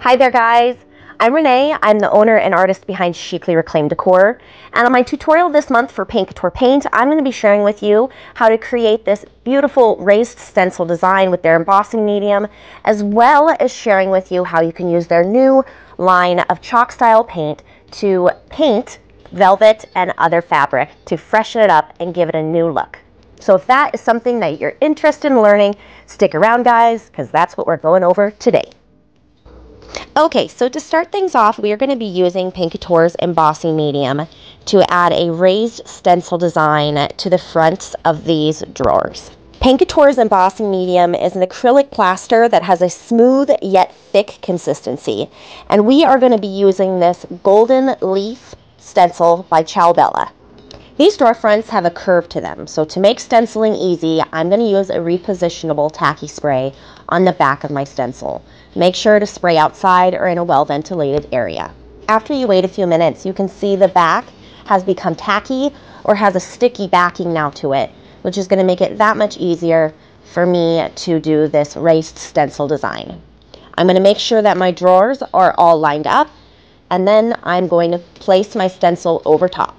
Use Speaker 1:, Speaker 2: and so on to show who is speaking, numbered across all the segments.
Speaker 1: Hi there guys, I'm Renee. I'm the owner and artist behind Chicly Decor, and on my tutorial this month for Couture paint, I'm going to be sharing with you how to create this beautiful raised stencil design with their embossing medium, as well as sharing with you how you can use their new line of chalk style paint to paint velvet and other fabric to freshen it up and give it a new look. So if that is something that you're interested in learning, stick around guys, because that's what we're going over today. Okay, so to start things off, we are going to be using Couture's embossing medium to add a raised stencil design to the fronts of these drawers. Couture's embossing medium is an acrylic plaster that has a smooth yet thick consistency, and we are going to be using this golden leaf stencil by Ciao. These drawer fronts have a curve to them, so to make stenciling easy, I'm going to use a repositionable tacky spray on the back of my stencil. Make sure to spray outside or in a well-ventilated area. After you wait a few minutes, you can see the back has become tacky or has a sticky backing now to it, which is going to make it that much easier for me to do this raised stencil design. I'm going to make sure that my drawers are all lined up, and then I'm going to place my stencil over top.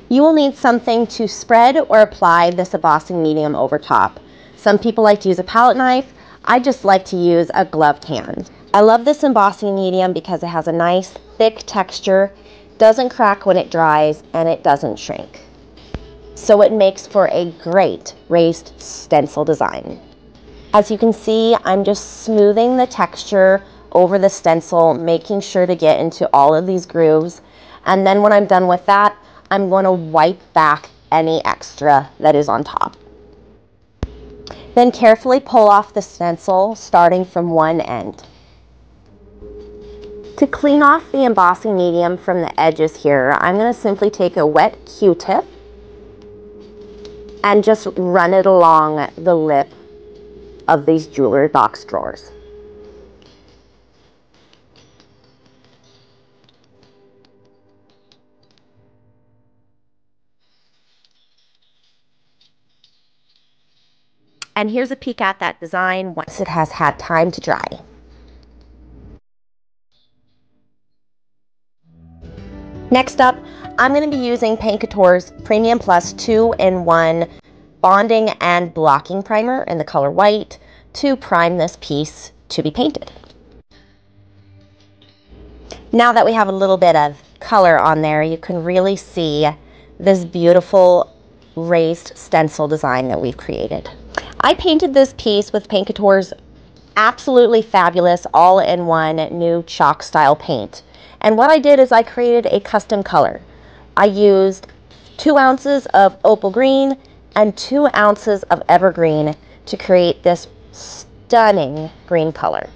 Speaker 1: You will need something to spread or apply this embossing medium over top. Some people like to use a palette knife. I just like to use a gloved hand. I love this embossing medium because it has a nice thick texture, doesn't crack when it dries, and it doesn't shrink. So it makes for a great raised stencil design. As you can see, I'm just smoothing the texture over the stencil, making sure to get into all of these grooves. And then when I'm done with that, I'm going to wipe back any extra that is on top. Then carefully pull off the stencil starting from one end. To clean off the embossing medium from the edges here, I'm going to simply take a wet Q-tip and just run it along the lip of these jewelry box drawers. And here's a peek at that design once it has had time to dry. Next up, I'm going to be using Couture's Premium Plus 2-in-1 bonding and blocking primer in the color white to prime this piece to be painted. Now that we have a little bit of color on there, you can really see this beautiful raised stencil design that we've created. I painted this piece with Couture's absolutely fabulous all-in-one new chalk style paint. And what I did is I created a custom color. I used 2 ounces of Opal green and 2 ounces of Evergreen to create this stunning green color.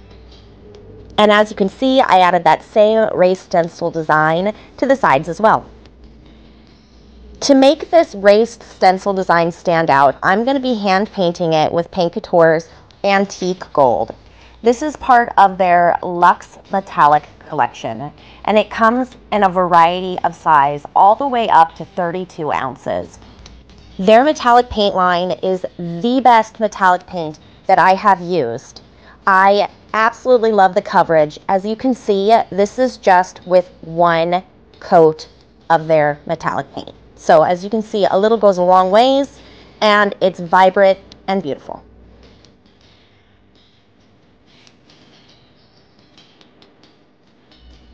Speaker 1: And as you can see, I added that same raised stencil design to the sides as well. To make this raised stencil design stand out, I'm going to be hand painting it with Couture's Antique Gold. This is part of their Lux Metallic collection, and it comes in a variety of size all the way up to 32 ounces. Their metallic paint line is the best metallic paint that I have used. I absolutely love the coverage. As you can see, this is just with one coat of their metallic paint. So as you can see, a little goes a long ways, and it's vibrant and beautiful.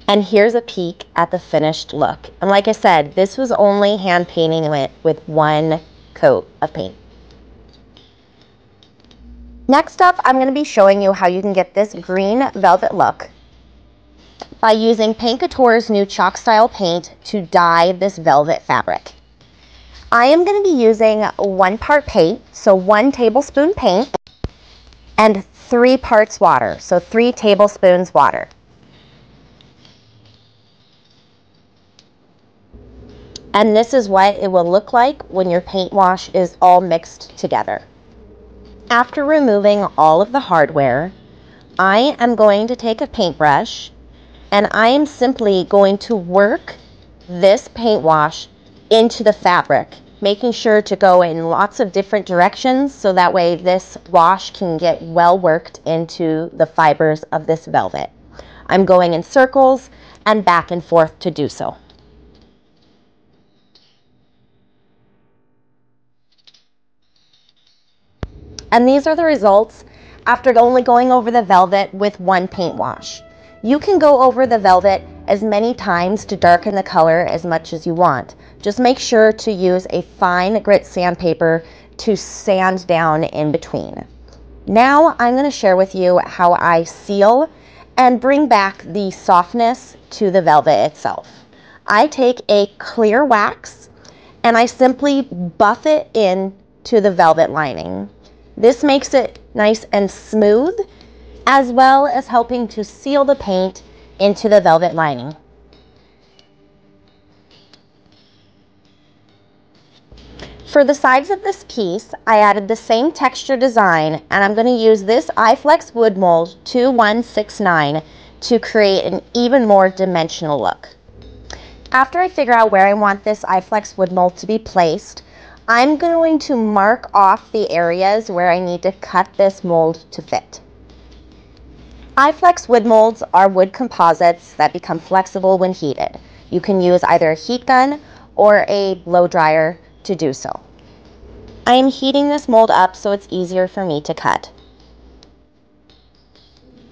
Speaker 1: And here's a peek at the finished look. And like I said, this was only hand painting it with one coat of paint. Next up, I'm going to be showing you how you can get this green velvet look by using Couture's new chalk style paint to dye this velvet fabric. I am going to be using 1 part paint, so 1 tablespoon paint, and 3 parts water, so 3 tablespoons water. And this is what it will look like when your paint wash is all mixed together. After removing all of the hardware, I am going to take a paintbrush and I am simply going to work this paint wash into the fabric making sure to go in lots of different directions so that way this wash can get well worked into the fibers of this velvet. I'm going in circles and back and forth to do so. And these are the results after only going over the velvet with one paint wash. You can go over the velvet as many times to darken the color as much as you want. Just make sure to use a fine grit sandpaper to sand down in between. Now I'm going to share with you how I seal and bring back the softness to the velvet itself. I take a clear wax and I simply buff it into the velvet lining. This makes it nice and smooth, as well as helping to seal the paint into the velvet lining. For the sides of this piece, I added the same texture design, and I'm going to use this iFlex wood mold 2169 to create an even more dimensional look. After I figure out where I want this iFlex wood mold to be placed, I'm going to mark off the areas where I need to cut this mold to fit. iFlex wood molds are wood composites that become flexible when heated. You can use either a heat gun or a blow dryer to do so. I am heating this mold up so it's easier for me to cut.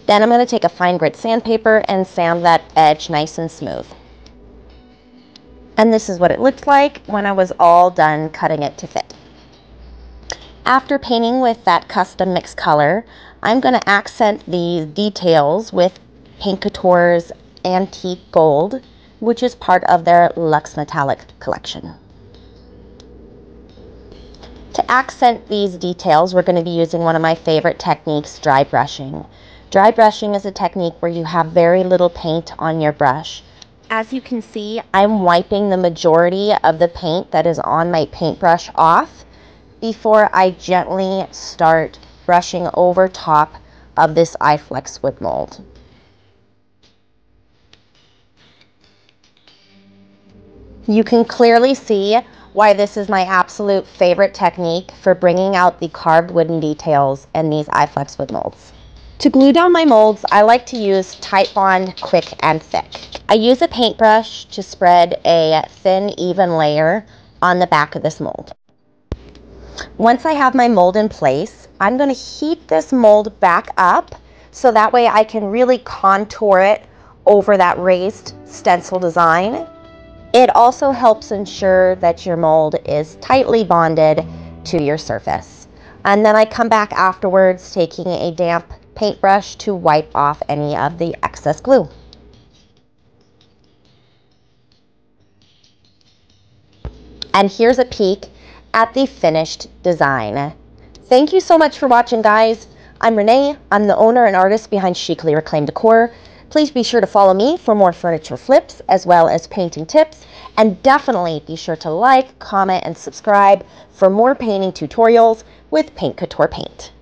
Speaker 1: Then I'm going to take a fine grit sandpaper and sand that edge nice and smooth. And this is what it looked like when I was all done cutting it to fit. After painting with that custom mixed color, I'm going to accent these details with Paint Couture's Antique Gold, which is part of their Lux Metallic collection. To accent these details, we're going to be using one of my favorite techniques, dry brushing. Dry brushing is a technique where you have very little paint on your brush. As you can see, I'm wiping the majority of the paint that is on my paintbrush off before I gently start brushing over top of this iFlex wood mold. You can clearly see why this is my absolute favorite technique for bringing out the carved wooden details in these iFlex wood molds. To glue down my molds, I like to use Titebond Quick and Thick. I use a paintbrush to spread a thin, even layer on the back of this mold. Once I have my mold in place, I'm going to heat this mold back up so that way I can really contour it over that raised stencil design. It also helps ensure that your mold is tightly bonded to your surface. And then I come back afterwards taking a damp paintbrush to wipe off any of the excess glue. And here's a peek at the finished design. Thank you so much for watching, guys. I'm Renee. I'm the owner and artist behind Chicly Decor. Please be sure to follow me for more furniture flips as well as painting tips. And definitely be sure to like, comment, and subscribe for more painting tutorials with Paint Couture Paint.